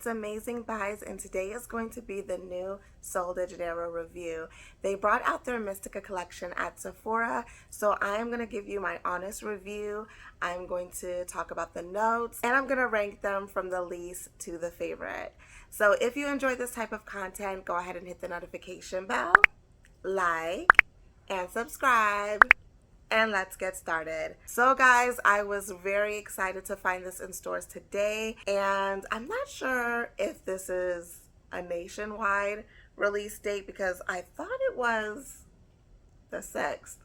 it's Amazing Buys, and today is going to be the new Sol de Janeiro review. They brought out their Mystica collection at Sephora, so I am going to give you my honest review. I'm going to talk about the notes, and I'm going to rank them from the least to the favorite. So if you enjoy this type of content, go ahead and hit the notification bell, like, and subscribe. And let's get started. So guys, I was very excited to find this in stores today, and I'm not sure if this is a nationwide release date because I thought it was the 6th.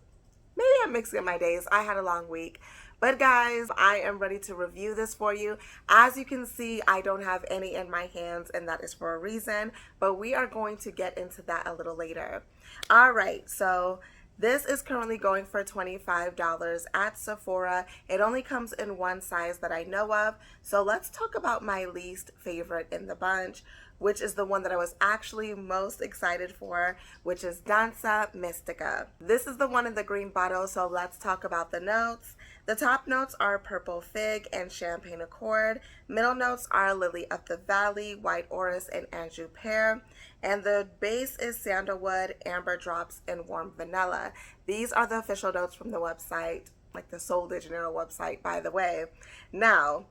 Maybe I'm mixing up my days. I had a long week. But guys, I am ready to review this for you. As you can see, I don't have any in my hands, and that is for a reason, but we are going to get into that a little later. All right, so this is currently going for $25 at Sephora. It only comes in one size that I know of. So let's talk about my least favorite in the bunch, which is the one that I was actually most excited for, which is Danza Mystica. This is the one in the green bottle, so let's talk about the notes. The top notes are purple fig and champagne accord. Middle notes are lily of the valley, white orris, and anjou pear. And the base is sandalwood, amber drops, and warm vanilla. These are the official notes from the website, like the Sol de Janeiro website, by the way. Now,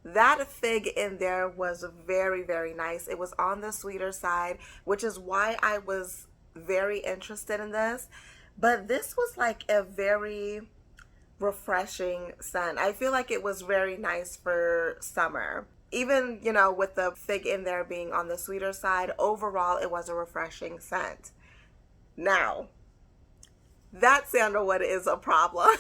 that fig in there was very, very nice. It was on the sweeter side, which is why I was very interested in this. But this was like a very refreshing scent. I feel like it was very nice for summer. Even, you know, with the fig in there being on the sweeter side, overall it was a refreshing scent. Now, that sandalwood is a problem.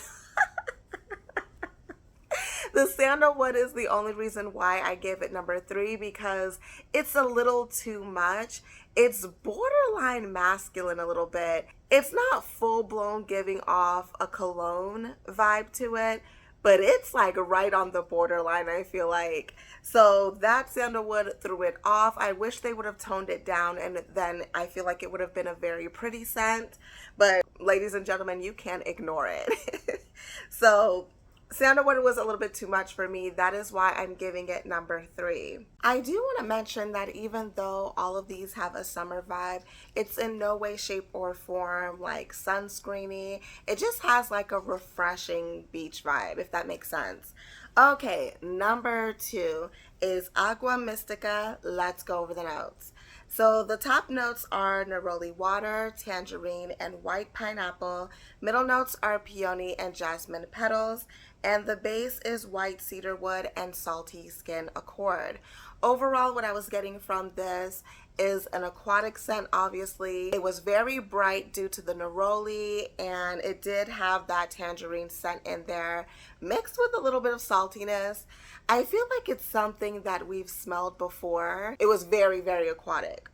The sandalwood is the only reason why I gave it number 3, because it's a little too much. It's borderline masculine a little bit. It's not full-blown giving off a cologne vibe to it, but it's like right on the borderline, I feel like. So that sandalwood threw it off. I wish they would have toned it down, and then I feel like it would have been a very pretty scent. But ladies and gentlemen, you can't ignore it. So sandalwood was a little bit too much for me. That is why I'm giving it number 3. I do want to mention that even though all of these have a summer vibe, it's in no way, shape, or form like sunscreeny. It just has like a refreshing beach vibe, if that makes sense. Okay, number 2 is Aqua Mystica. Let's go over the notes. So the top notes are neroli water, tangerine, and white pineapple. Middle notes are peony and jasmine petals. And the base is white cedarwood and salty skin accord. Overall, what I was getting from this is an aquatic scent, obviously. It was very bright due to the neroli, and it did have that tangerine scent in there, mixed with a little bit of saltiness. I feel like it's something that we've smelled before. It was very, very aquatic,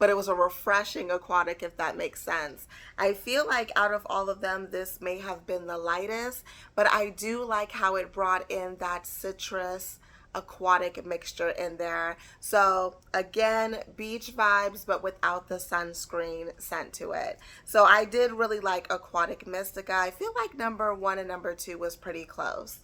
but it was a refreshing aquatic, if that makes sense. I feel like out of all of them, this may have been the lightest, but I do like how it brought in that citrus aquatic mixture in there. So again, beach vibes, but without the sunscreen scent to it. So I did really like Aquatic Mystica. I feel like number 1 and number 2 was pretty close.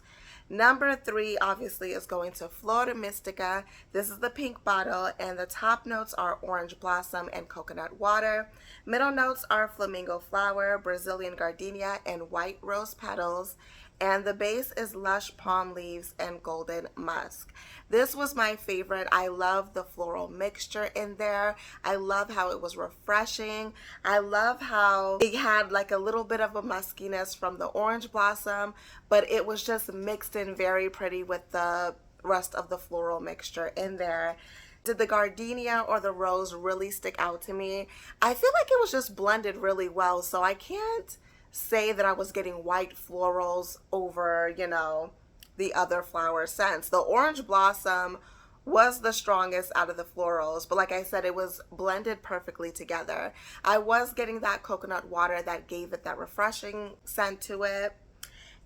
Number 3 obviously is going to Flor Mystica. This is the pink bottle, and the top notes are orange blossom and coconut water. Middle notes are flamingo flower, Brazilian gardenia, and white rose petals. And the base is lush palm leaves and golden musk. This was my favorite. I love the floral mixture in there. I love how it was refreshing. I love how it had like a little bit of a muskiness from the orange blossom, but it was just mixed in very pretty with the rest of the floral mixture in there. Did the gardenia or the rose really stick out to me? I feel like it was just blended really well, so I can't say that I was getting white florals over, you know, the other flower scents. The orange blossom was the strongest out of the florals, but like I said, it was blended perfectly together. I was getting that coconut water that gave it that refreshing scent to it,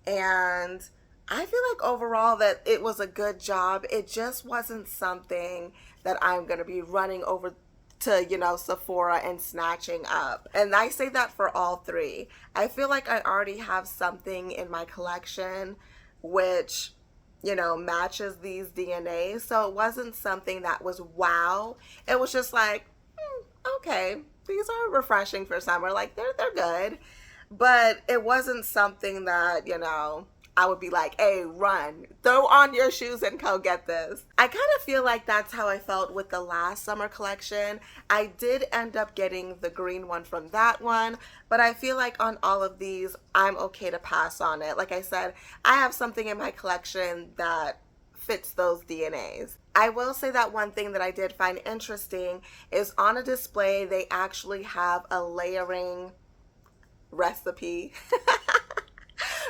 and I feel like overall that it was a good job. It just wasn't something that I'm gonna be running over to, you know, Sephora and snatching up. And I say that for all 3. I feel like I already have something in my collection which matches these DNAs. So it wasn't something that was wow. It was just like, okay, these are refreshing for summer. Like they're good. But it wasn't something that, I would be like, hey, run, throw on your shoes and go get this. I kind of feel like that's how I felt with the last summer collection. I did end up getting the green one from that one, but I feel like on all of these, I'm okay to pass on it. Like I said, I have something in my collection that fits those DNAs. I will say that one thing that I did find interesting is on a display, they actually have a layering recipe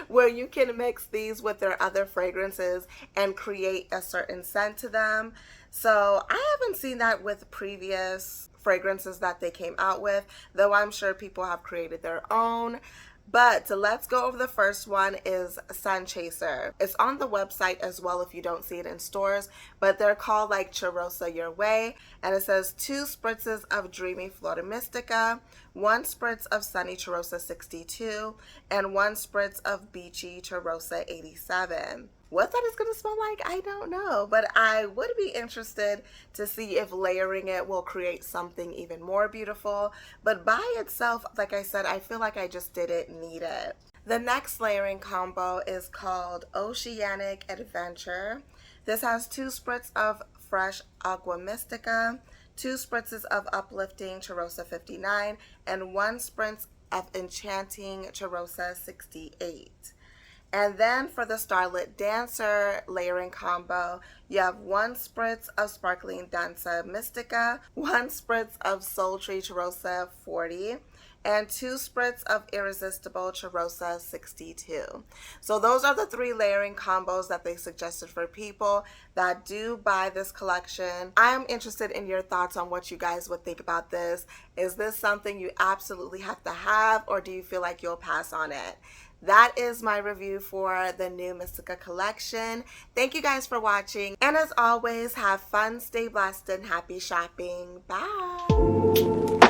where you can mix these with their other fragrances and create a certain scent to them. So I haven't seen that with previous fragrances that they came out with, though I'm sure people have created their own. But let's go over the first one is Sun Chaser. It's on the website as well if you don't see it in stores, but they're called like Cheirosa Your Way. And it says 2 spritzes of Dreamy Flora Mystica, 1 spritz of Sunny Cheirosa 62, and 1 spritz of Beachy Cheirosa 87. What that is going to smell like, I don't know, but I would be interested to see if layering it will create something even more beautiful. But by itself, like I said, I feel like I just didn't need it. The next layering combo is called Oceanic Adventure. This has 2 spritz of fresh Aqua Mystica, 2 spritzes of Uplifting Cheirosa 59, and 1 spritz of Enchanting Cheirosa 68. And then for the Starlit Dancer layering combo, you have 1 spritz of Sparkling Danza Mystica, 1 spritz of Sultry Cheirosa 40, and 2 spritz of Irresistible Cheirosa 62. So those are the 3 layering combos that they suggested for people that do buy this collection. I am interested in your thoughts on what you guys would think about this. Is this something you absolutely have to have, or do you feel like you'll pass on it? That is my review for the new Mystica collection. Thank you guys for watching. And as always, have fun, stay blessed, and happy shopping. Bye.